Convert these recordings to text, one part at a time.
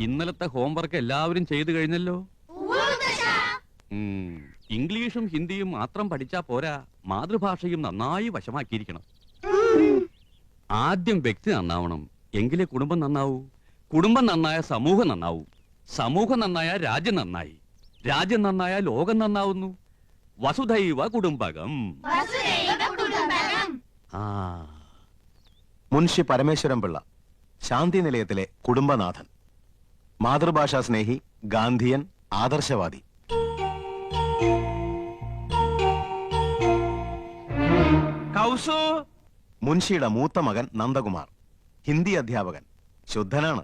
ഇന്നലത്തെ ഹോംവർക്ക് എല്ലാവരും ചെയ്തു കഴിഞ്ഞല്ലോ. ഇംഗ്ലീഷും ഹിന്ദിയും മാത്രം പഠിച്ചാ പോരാ, മാതൃഭാഷയും നന്നായി വശമാക്കിയിരിക്കണം. ആദ്യം വ്യക്തി നന്നാവണം, എങ്കിലേ കുടുംബം നന്നാവൂ. കുടുംബം നന്നായ സമൂഹം നന്നാവൂ. സമൂഹം നന്നായ രാജ്യം നന്നായി. രാജ്യം നന്നായ ലോകം നന്നാവുന്നു. വസുധൈവ കുടുംബകം. മുൻഷി പരമേശ്വരൻ പിള്ള, ശാന്തി നിലയത്തിലെ കുടുംബനാഥൻ, മാതൃഭാഷാ സ്നേഹി, ഗാന്ധിയൻ, ആദർശവാദി. മുൻഷിയുടെ മൂത്ത മകൻ നന്ദകുമാർ, ഹിന്ദി അധ്യാപകൻ, ശുദ്ധനാണ്,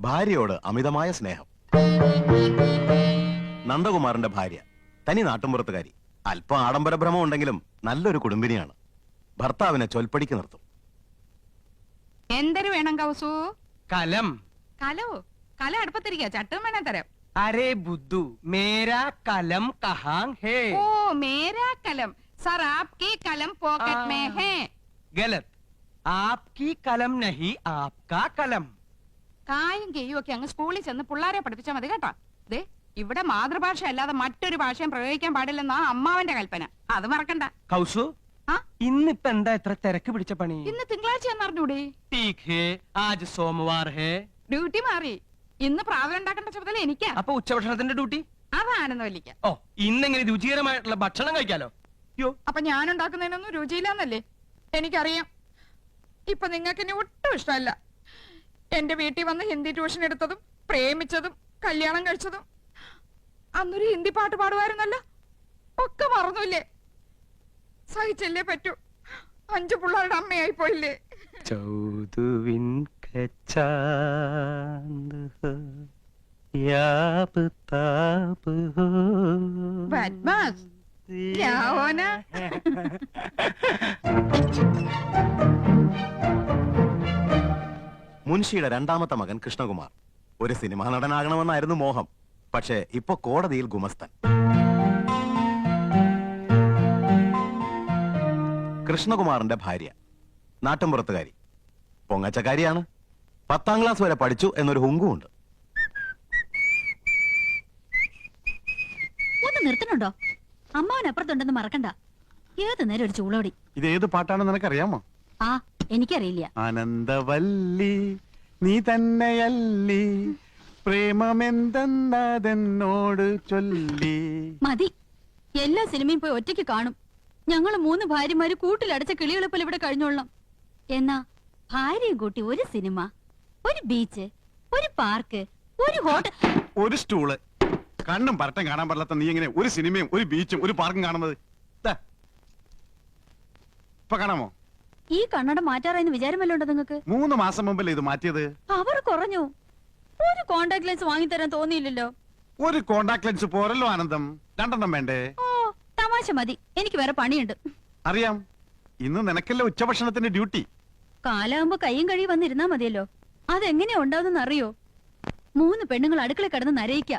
ഭാര്യയോട് അമിതമായ സ്നേഹം. നന്ദകുമാറിന്റെ ഭാര്യ തനി നാട്ടുമ്പുറത്തുകാരി, അല്പം ആഡംബര ഭ്രമം ഉണ്ടെങ്കിലും നല്ലൊരു കുടുംബിനിയാണ്. ഭർത്താവിനെ ചൊൽപ്പടിക്ക് നിർത്തും. എന്തൊരു വേണം കൗസു? കലം. കലോ? കല അടുപ്പത്തിരിക്ക, ചട്ടും വേണേ തരാം. अरे बुद्धू, मेरा कलम कहाँ है? ओ मेरा कलम सर, आपकी कलम पॉकेट में है. गलत, आपकी कलम नहीं, आपका कलम. കായും കെയ്യും ഒക്കെ അങ്ങ് സ്കൂളിൽ ചെന്ന് പിള്ളാരെ പഠിപ്പിച്ചാൽ മതി കേട്ടോ. ദേ, ഇവിടെ മാതൃഭാഷ അല്ലാതെ മറ്റൊരു ഭാഷയും പ്രയോഗിക്കാൻ പാടില്ലെന്നാ അമ്മാവന്റെ കൽപ്പന. അത് മറക്കണ്ട. കൗസു, ഇന്നിപ്പോ എന്താ ഇത്ര തിരക്ക് പിടിച്ച പണി? ഇന്ന് തിങ്കളാഴ്ച എന്നറിഞ്ഞൂടെ? ठीक है, आज सोमवार है. ഡ്യൂട്ടി മാറി. ഇന്ന് പ്രാതൽ ഉണ്ടാക്കേണ്ട ചുമതല എനിക്കാ. അപ്പൊ ഉച്ചഭക്ഷണത്തിന്റെ ഡ്യൂട്ടി? അതാണെന്ന് വലിക്ക. ഓ, ഇന്നെങ്ങനെ രുചികരമായിട്ടുള്ള ഭക്ഷണം കഴിക്കാലോ. അപ്പൊ ഞാൻ ഉണ്ടാക്കുന്നതിനൊന്നും രുചിയില്ലാന്നല്ലേ എനിക്കറിയാം. ഇപ്പൊ നിങ്ങൾക്ക് ഇനി ഒട്ടും ഇഷ്ടമല്ല. എന്റെ വീട്ടിൽ വന്ന് ഹിന്ദി ട്യൂഷൻ എടുത്തതും പ്രേമിച്ചതും കല്യാണം കഴിച്ചതും അന്നൊരു ഹിന്ദി പാട്ട് പാടുമായിരുന്നല്ലോ, ഒക്കെ മറന്നില്ലേ? സഹിച്ചല്ലേ പറ്റൂ. 5 പിള്ളേരുടെ അമ്മയായി പോയില്ലേ? ചൗദുവിൻ കച്ചാന്ത് ഹോ യാബ് താബ് ഹോ ബദ്മാസ് ക്യാ ഹോനാ? മുൻഷിയുടെ രണ്ടാമത്തെ മകൻ കൃഷ്ണകുമാർ, ഒരു സിനിമാ നടനാകണമെന്നായിരുന്നു മോഹം. പക്ഷേ ഇപ്പൊ കോടതിയിൽ ഗുമസ്തൻ. കൃഷ്ണകുമാറിന്റെ ഭാര്യ നാട്ടുംപുറത്തുകാരി, പൊങ്ങച്ചക്കാരിയാണ്. 10ാം ക്ലാസ് വരെ പഠിച്ചു എന്നൊരു ഹുങ്കുമുണ്ട്. ഒന്ന് നിർത്തണുണ്ടോ? അമ്മാവനപ്പുറത്തുണ്ടെന്ന് മറക്കണ്ട. ഏത് നേരം ഒരു ചൂളോടി. ഇത് ഏത് പാട്ടാണെന്ന് നിനക്കറിയാമോ? ആ, എനിക്കറിയില്ല. ആനന്ദവല്ലി നീ തന്നെയല്ലി, പ്രേമമെന്തെന്നതെന്നോട് ചൊല്ലി. മതി, എല്ലാ സിനിമയും പോയി ഒറ്റയ്ക്ക് കാണും. ഞങ്ങൾ 3 ഭാര്യമാര് കൂട്ടിലടച്ച കിളികളെ പോലെ ഇവിടെ കഴിഞ്ഞോളാം. എന്നാ ഭാര്യയും കൂട്ടി ഒരു സിനിമ, ഒരു ബീച്ച്, ഒരു പാർക്ക്, ഒരു ഹോട്ടൽ, ഒരു സ്റ്റൂള്. കണ്ണും പരട്ടം കാണാൻ പാടില്ലാത്ത നീ എങ്ങനെ ഒരു സിനിമയും ഒരു ബീച്ചും ഒരു പാർക്കും കാണുന്നത്? ഇപ്പൊ കാണാമോ? ഈ കണ്ണട മാറ്റാറായെന്ന് വിചാരമല്ലോ ഉണ്ടോ നിങ്ങൾക്ക്? 3 മാസം മുമ്പല്ലേ ഇത് മാറ്റിയത്. അവർ കുറഞ്ഞു. ഒരു കോണ്ടാക്ട് ലെൻസ് വാങ്ങിത്തരാൻ തോന്നിയില്ലല്ലോ. ഒരു കോണ്ടാക്ട് ലെൻസ് പോരല്ലോ ആനന്ദം, 2 വേണ്ടേ? ഓ, തമാശ മതി, എനിക്ക് വേറെ പണിയുണ്ട്. അറിയാം, ഇന്ന് നിനക്കല്ലേ ഉച്ചഭക്ഷണത്തിന്റെ ഡ്യൂട്ടി. കാലാകുമ്പോ കയ്യും കഴി വന്നിരുന്നാ മതിയല്ലോ. അതെങ്ങനെയാ ഉണ്ടാവുന്ന അറിയോ? 3 പെണ്ണുങ്ങൾ അടുക്കള കിടന്ന് നരയിക്ക,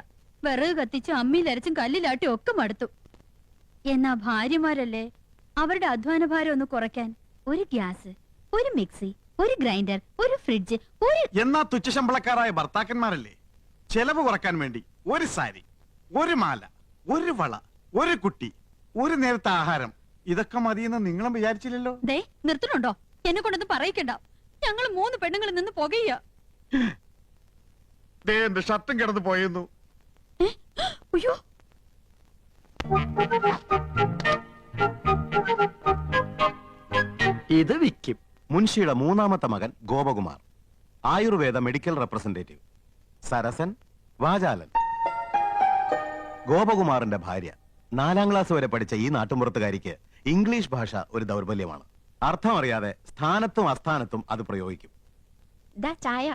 വിറക് കത്തിച്ചും അമ്മിയിൽ അരച്ചും കല്ലിലാട്ടി ഒക്കെ മടുത്തു. എന്നാ ഭാര്യമാരല്ലേ, അവരുടെ അധ്വാന ഭാരം ഒന്ന് കുറയ്ക്കാൻ ഒരു ഗ്യാസ്, ഒരു മിക്സി, ഒരു ഗ്രൈൻഡർ, ഒരു ഫ്രിഡ്ജ്, ഒരു... എന്നാ തുച്ഛശമ്പളക്കാരായ ഭർത്താക്കന്മാരല്ലേ ചെലവ് കുറക്കാൻ വേണ്ടി ഒരു സാരി, ഒരു മാല, ഒരു വള, ഒരു കുട്ടി, ഒരു നേരത്തെ ആഹാരം, ഇതൊക്കെ മതിയെന്ന് നിങ്ങളും വിചാരിച്ചില്ലല്ലോ. ദേ, നിർത്തണുണ്ടോ? എന്നെ കൊണ്ടൊന്നും പറയിക്കണ്ട. ഞങ്ങൾ 3 പെണ്ണുങ്ങളിൽ നിന്ന് പുകയ്യ. എന്റെ ഷർട്ടും കിടന്ന് പോയെന്നു. അയ്യോ, ഇത് വിക്കും. മുൻഷിയുടെ 3ാമത്തെ മകൻ ഗോപകുമാർ, ആയുർവേദ മെഡിക്കൽ റെപ്രസെന്റേറ്റീവ് സരസൻ വാചാലൻ. ഗോപകുമാറിന്റെ ഭാര്യ 4ാം ക്ലാസ് വരെ പഠിച്ച ഈ നാട്ടുമ്പുറത്തുകാരിക്ക് ഇംഗ്ലീഷ് ഭാഷ ഒരു ദൗർബല്യമാണ്. അർത്ഥമറിയാതെ സ്ഥാനത്തും അസ്ഥാനത്തും അത് പ്രയോഗിക്കും. ചായ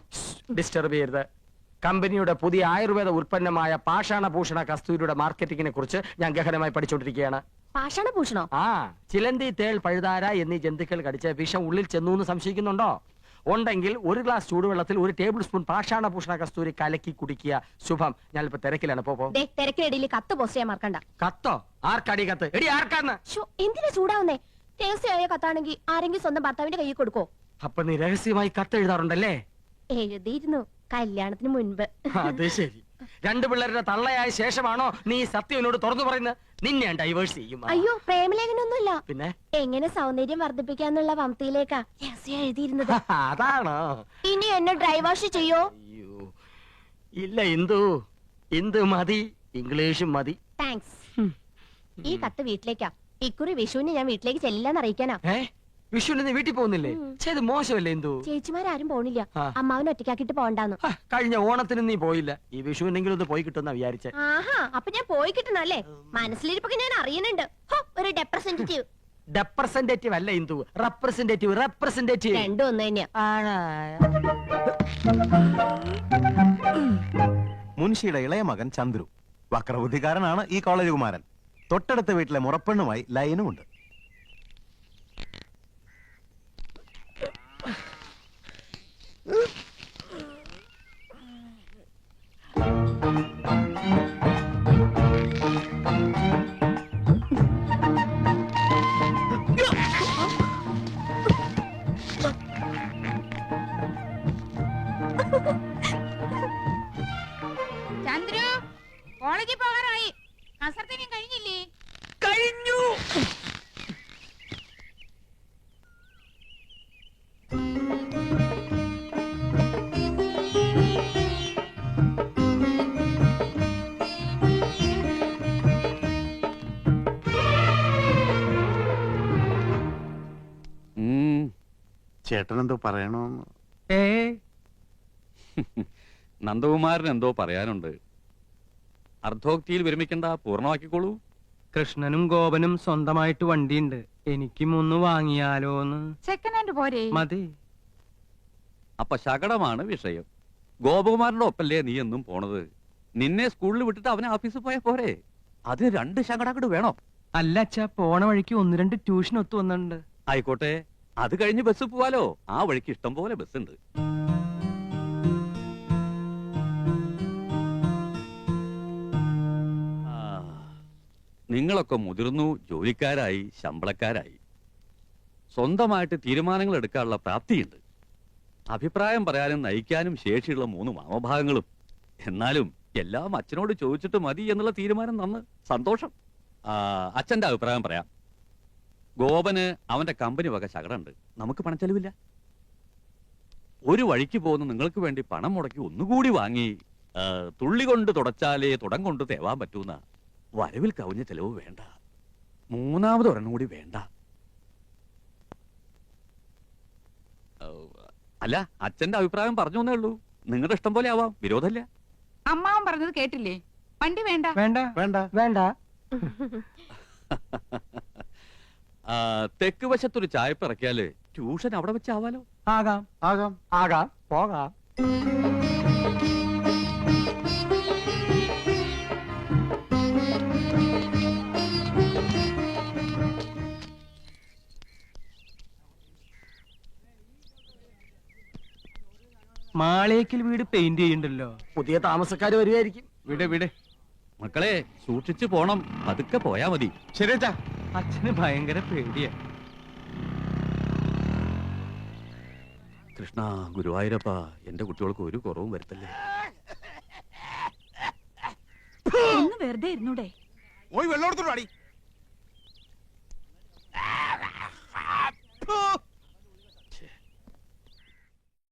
ഡിസ്റ്റർബ് ചെയ്യരുത്. കമ്പനിയുടെ പുതിയ ആയുർവേദ ഉൽപ്പന്നമായ പാഷാണഭൂഷണ കസ്തൂരിയുടെ മാർക്കറ്റിംഗിനെ കുറിച്ച് ഞാൻ ഗഹനമായി പഠിച്ചുകൊണ്ടിരിക്കുകയാണ്. പാഷാണഭൂഷണോ? ആ, ചിലന്തി, തേൾ, പഴുതാര എന്നീ ജന്തുക്കൾ കടിച്ച വിഷം ഉള്ളിൽ ചെന്നു എന്ന് സംശയിക്കുന്നുണ്ടോ? ഉണ്ടെങ്കിൽ 1 ഗ്ലാസ് ചൂടുവെള്ളത്തിൽ 1 ടേബിൾ സ്പൂൺ പാഷാണഭൂഷണ കസ്തൂരി കലക്കി കുടിക്കുക. ശുഭം. ഞാനിപ്പോ തിരക്കിലാണ്. പോ. തിരക്കിനിടയിൽ കത്ത് പോസ്റ്റ് ചെയ്യാൻ മറക്കണ്ട. കത്തോ? ആർക്കടി കത്ത്? എടി ആർക്കാന്ന്? എന്തിനാ ചൂടാവുന്നേ? രഹസ്യമായ കത്താണെങ്കിൽ ആരെങ്കിലും സ്വന്തം ഭർത്താവിന്റെ കയ്യിൽ കൊടുക്കോ? അപ്പൊ നീ രഹസ്യമായി കത്ത് എഴുതാറുണ്ടല്ലേ? എഴുതിയിരുന്നു, കല്യാണത്തിന് മുൻപ്. അത് ശരി. 2 പിള്ളേരുടെ തള്ളയായ ശേഷമാണോ നീ സത്യം എന്നോട് തുറന്നു പറയുന്നത്? നിന്നെ ഡൈവേഴ്സ് ചെയ്യും. അയ്യോ, പ്രേമലേഖനൊന്നുമില്ല. പിന്നെ എങ്ങനെ സൗന്ദര്യം വർദ്ധിപ്പിക്കാന്നുള്ള വംതിയിലേക്കാ രഹസ്യം എഴുതിയിരുന്നത്. അതാണോ? ഇനി എന്നെ ഡ്രൈവാഷ് ചെയ്യോ? അയ്യോ ഇല്ല ഇന്ദു, ഇന്ദു മതി, ഇംഗ്ലീഷും മതി. താങ്ക്സ്. ഈ കത്ത് വീട്ടിലേക്കാ. ഇക്കുറി വിഷുവിന് ഞാൻ വീട്ടിലേക്ക് ചെല്ലാന്ന് അറിയിക്കാനാ. വിഷുവിന് നീ വീട്ടിൽ പോകുന്നില്ലേ? ചെയ്ത് മോശമല്ലേ ഇന്ദു? ചേച്ചിമാരും പോണില്ല. ആ. അമ്മാവനെ ഒറ്റയ്ക്കാക്കിട്ട് പോണ്ടാന്ന്. കഴിഞ്ഞ ഓണത്തിന് നീ പോയില്ല. ഈ വിഷുവിനെങ്കിലും ഒന്ന് പോയി കിട്ടുന്ന വിചാരിച്ചേ. ആഹാ, അപ്പൊ ഞാൻ പോയി കിട്ടണല്ലേ? മനസ്സിലിരിപ്പൊക്കെ ഞാൻ അറിയുന്നുണ്ട്. ഒരു റെപ്രസെന്റേറ്റീവ്. റെപ്രസെന്റേറ്റീവ് അല്ല ഇന്ദു, റെപ്രസെന്റേറ്റീവ്. റെപ്രസെന്റേറ്റീവ് രണ്ടും ഒന്ന് തന്നെയാ. മുൻഷിയുടെ ഇളയ മകൻ ചന്ദ്രു വക്രബുദ്ധിക്കാരനാണ്. ഈ കോളേജ് കുമാരൻ. തൊട്ടടുത്ത വീട്ടിലെ മുറപ്പെണ്ണുമായി ലൈനുമുണ്ട്. ചന്ദ്രു, കോളേജിൽ പോകാറായി. കസർത്തിനും കഴിഞ്ഞില്ലേ? കഴിഞ്ഞു. ചേട്ടനെന്തോ പറയണോന്ന്? നന്ദകുമാരൻ എന്തോ പറയാനുണ്ട്. അർദ്ധോക്തിയിൽ വിരമിക്കണ്ട, പൂർണ്ണമാക്കിക്കോളൂ. കൃഷ്ണനും ഗോപനും സ്വന്തമായിട്ട് വണ്ടിയുണ്ട്. എനിക്കും ഒന്ന് വാങ്ങിയാലോന്ന്. സെക്കൻഡ് ഹാൻഡ് പോരെ? മതി. അപ്പൊ ശകടമാണ് വിഷയം. ഗോപകുമാരന്റെ ഒപ്പല്ലേ നീ എന്നും പോണത്? നിന്നെ സ്കൂളിൽ വിട്ടിട്ട് അവനെ ഓഫീസിൽ പോയാ പോരെ? അതിന് 2 ശകടാക്കട് വേണോ? അല്ല അച്ഛാ, പോണ വഴിക്ക് 1-2 ട്യൂഷൻ ഒത്തു വന്നിട്ടുണ്ട്. ആയിക്കോട്ടെ, അത് കഴിഞ്ഞ് ബസ് പോവാലോ. ആ വഴിക്ക് ഇഷ്ടം പോലെ ബസ് ഉണ്ട്. നിങ്ങളൊക്കെ മുതിർന്നു, ജോലിക്കാരായി, ശമ്പളക്കാരായി, സ്വന്തമായിട്ട് തീരുമാനങ്ങൾ എടുക്കാനുള്ള പ്രാപ്തിയുണ്ട്. അഭിപ്രായം പറയാനും നയിക്കാനും ശേഷിയുള്ള 3 മാമഭാഗങ്ങളും. എന്നാലും എല്ലാം അച്ഛനോട് ചോദിച്ചിട്ട് മതി എന്നുള്ള തീരുമാനം നന്ന് സന്തോഷം. അച്ഛന്റെ അഭിപ്രായം പറയാം. ഗോപന് അവന്റെ കമ്പനി വക ശകടുണ്ട്. നമുക്ക് പണച്ചെലവില്ല. ഒരു വഴിക്ക് പോകുന്ന നിങ്ങൾക്ക് വേണ്ടി പണം മുടക്കി ഒന്നുകൂടി വാങ്ങി തുള്ളി കൊണ്ട് തുടച്ചാലേ തുടം കൊണ്ട് തേവാൻ പറ്റൂന്ന വരവിൽ കവിഞ്ഞ ചെലവ് വേണ്ട. 3ാമത് ഒരെണ്ണം കൂടി വേണ്ട. അല്ല, അച്ഛന്റെ അഭിപ്രായം പറഞ്ഞു എന്നേ ഉള്ളൂ. നിങ്ങളുടെ ഇഷ്ടം പോലെ ആവാം, വിരോധമില്ല. അമ്മാവൻ പറഞ്ഞത് കേട്ടില്ലേ? വണ്ടി വേണ്ട. വേണ്ട വേണ്ട വേണ്ട. തെക്ക് വശത്തൊരു ചായപ്പ് ഇറക്കിയാല് ട്യൂഷൻ അവിടെ വെച്ചാവാലോ. ആകാം ആകാം ആകാം, പോകാം. മാളേക്കൽ വീട് പെയിന്റ് ചെയ്യണ്ടല്ലോ. പുതിയ താമസക്കാര് വരുമായിരിക്കും. വിട്. മക്കളെ സൂക്ഷിച്ചു പോണം, പതുക്കെ പോയാ മതി. ശരിയച്ചാ. അച്ഛന് ഭയങ്കര പേടിയാ. കൃഷ്ണ ഗുരുവായൂരപ്പ, എന്റെ കുട്ടികൾക്ക് ഒരു കുറവും വരുത്തല്ലേ. ഒന്ന് വെറുതെ ഇരുന്നൂടെ? പോയി വെള്ളം എടുത്തോളൂ അടി.